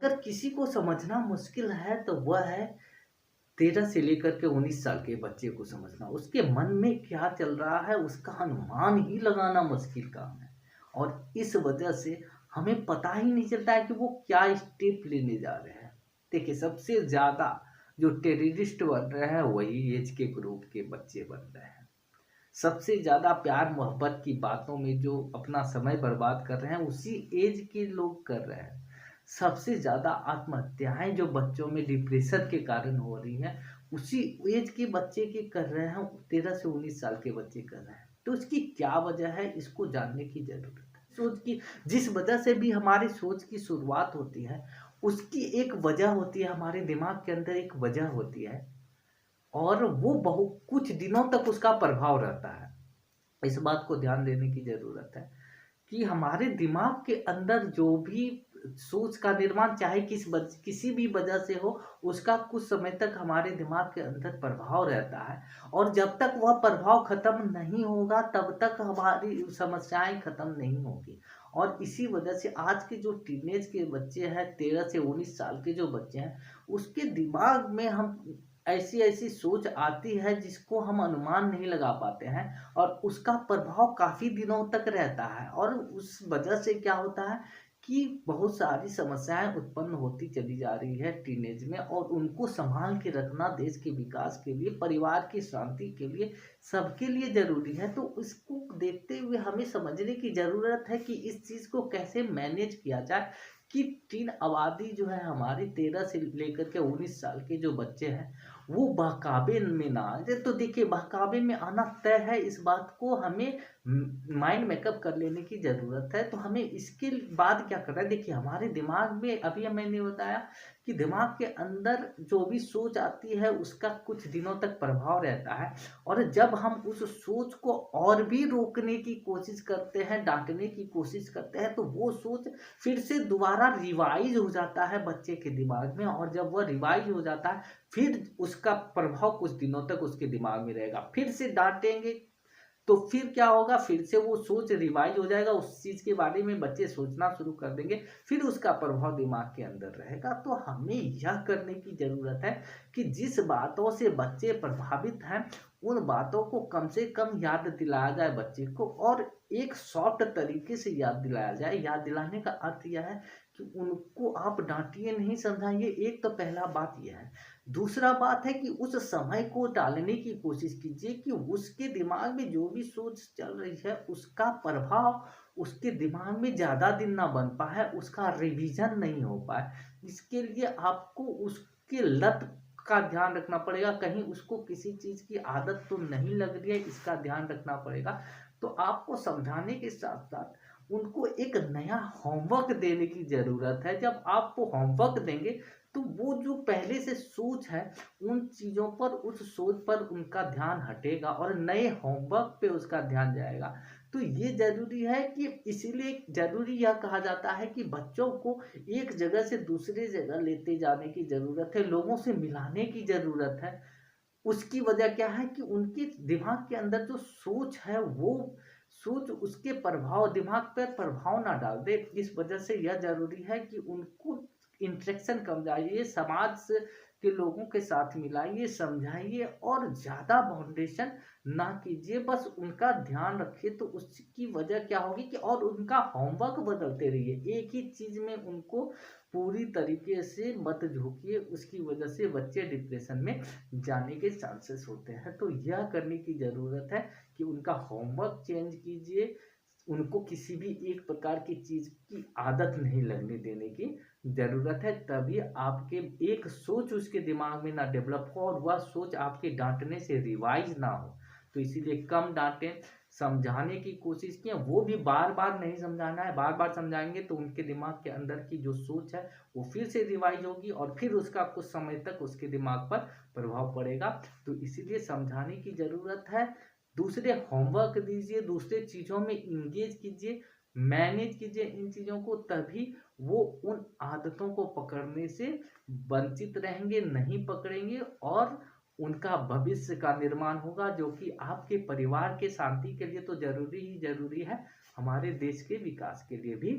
अगर किसी को समझना मुश्किल है तो वह है 13 से लेकर के 19 साल के बच्चे को समझना। उसके मन में क्या चल रहा है उसका अनुमान ही लगाना मुश्किल काम है। और इस वजह से हमें पता ही नहीं चलता है कि वो क्या स्टेप लेने जा रहे हैं। देखिए, सबसे ज़्यादा जो टेररिस्ट बन रहे हैं वही एज के ग्रुप के बच्चे बन रहे हैं। सबसे ज़्यादा प्यार मोहब्बत की बातों में जो अपना समय बर्बाद कर रहे हैं उसी एज के लोग कर रहे हैं। सबसे ज़्यादा आत्महत्याएं जो बच्चों में डिप्रेशन के कारण हो रही हैं उसी एज के बच्चे के कर रहे हैं, 13 से 19 साल के बच्चे कर रहे हैं। तो इसकी क्या वजह है, इसको जानने की जरूरत है। सोच की जिस वजह से भी हमारी सोच की शुरुआत होती है उसकी एक वजह होती है, हमारे दिमाग के अंदर एक वजह होती है और वो बहु कुछ दिनों तक उसका प्रभाव रहता है। इस बात को ध्यान देने की ज़रूरत है कि हमारे दिमाग के अंदर जो भी सोच का निर्माण चाहे किसी भी वजह से हो, उसका कुछ समय तक हमारे दिमाग के अंदर प्रभाव रहता है। और जब तक वह प्रभाव खत्म नहीं होगा तब तक हमारी समस्याएं खत्म नहीं होगी। और इसी वजह से आज के जो टीनेज के बच्चे हैं, 13 से 19 साल के जो बच्चे हैं, उसके दिमाग में हम ऐसी ऐसी सोच आती है जिसको हम अनुमान नहीं लगा पाते हैं। और उसका प्रभाव काफ़ी दिनों तक रहता है और उस वजह से क्या होता है कि बहुत सारी समस्याएं उत्पन्न होती चली जा रही है टीनेज में। और उनको संभाल के रखना देश के विकास के लिए, परिवार की शांति के लिए, सबके लिए ज़रूरी है। तो इसको देखते हुए हमें समझने की ज़रूरत है कि इस चीज़ को कैसे मैनेज किया जाए कि टीन आबादी जो है हमारी 13 से लेकर के 19 साल के जो बच्चे हैं वो बहकावे में ना आए। तो देखिए, बहकावे में आना तय है, इस बात को हमें माइंड मेकअप कर लेने की ज़रूरत है। तो हमें इसके बाद क्या करना है, देखिए हमारे दिमाग में अभी मैंने बताया कि दिमाग के अंदर जो भी सोच आती है उसका कुछ दिनों तक प्रभाव रहता है। और जब हम उस सोच को और भी रोकने की कोशिश करते हैं, डांटने की कोशिश करते हैं, तो वो सोच फिर से दोबारा रिवाइज हो जाता है बच्चे के दिमाग में। और जब वह रिवाइज हो जाता है फिर उसका प्रभाव कुछ दिनों तक उसके दिमाग में रहेगा। फिर से डांटेंगे तो फिर क्या होगा, फिर से वो सोच रिवाइज हो जाएगा, उस चीज के बारे में बच्चे सोचना शुरू कर देंगे, फिर उसका प्रभाव दिमाग के अंदर रहेगा। तो हमें यह करने की जरूरत है कि जिस बातों से बच्चे प्रभावित हैं उन बातों को कम से कम याद दिलाया जाए बच्चे को, और एक सॉफ्ट तरीके से याद दिलाया जाए। याद दिलाने का अर्थ यह है कि उनको आप डांटिए नहीं, समझाइए। एक तो पहला बात यह है। दूसरा बात है कि उस समय को टालने की कोशिश कीजिए कि उसके दिमाग में जो भी सोच चल रही है उसका प्रभाव उसके दिमाग में ज़्यादा दिन ना बन पाए, उसका रिवीजन नहीं हो पाए। इसके लिए आपको उसके लत का ध्यान रखना पड़ेगा, कहीं उसको किसी चीज़ की आदत तो नहीं लग रही है, इसका ध्यान रखना पड़ेगा। तो आपको समझाने के साथ साथ उनको एक नया होमवर्क देने की ज़रूरत है। जब आप वो होमवर्क देंगे तो वो जो पहले से सोच है उन चीज़ों पर, उस सोच पर उनका ध्यान हटेगा और नए होमवर्क पे उसका ध्यान जाएगा। तो ये ज़रूरी है कि इसीलिए ज़रूरी यह कहा जाता है कि बच्चों को एक जगह से दूसरी जगह लेते जाने की ज़रूरत है, लोगों से मिलाने की ज़रूरत है। उसकी वजह क्या है कि उनके दिमाग के अंदर जो सोच है वो सोच उसके प्रभाव दिमाग पर प्रभाव ना डाल दे। इस वजह से यह जरूरी है कि उनको इंटरेक्शन करवाइए, समाज के लोगों के साथ मिलाइए, समझाइए और ज़्यादा बाउंडेशन ना कीजिए, बस उनका ध्यान रखिए। तो उसकी वजह क्या होगी कि और उनका होमवर्क बदलते रहिए, एक ही चीज़ में उनको पूरी तरीके से मत झोंकिए। उसकी वजह से बच्चे डिप्रेशन में जाने के चांसेस होते हैं। तो यह करने की ज़रूरत है कि उनका होमवर्क चेंज कीजिए, उनको किसी भी एक प्रकार की चीज़ की आदत नहीं लगने देने की ज़रूरत है। तभी आपके एक सोच उसके दिमाग में ना डेवलप हो और वह सोच आपके डांटने से रिवाइज ना हो। तो इसीलिए कम डांटें, समझाने की कोशिश किए, वो भी बार बार नहीं समझाना है। बार बार समझाएंगे तो उनके दिमाग के अंदर की जो सोच है वो फिर से रिवाइज होगी और फिर उसका कुछ समय तक उसके दिमाग पर प्रभाव पड़ेगा। तो इसीलिए समझाने की ज़रूरत है। दूसरे होमवर्क दीजिए, दूसरे चीज़ों में इंगेज कीजिए, मैनेज कीजिए इन चीज़ों को, तभी वो उन आदतों को पकड़ने से वंचित रहेंगे, नहीं पकड़ेंगे और उनका भविष्य का निर्माण होगा, जो कि आपके परिवार के शांति के लिए तो ज़रूरी ही ज़रूरी है, हमारे देश के विकास के लिए भी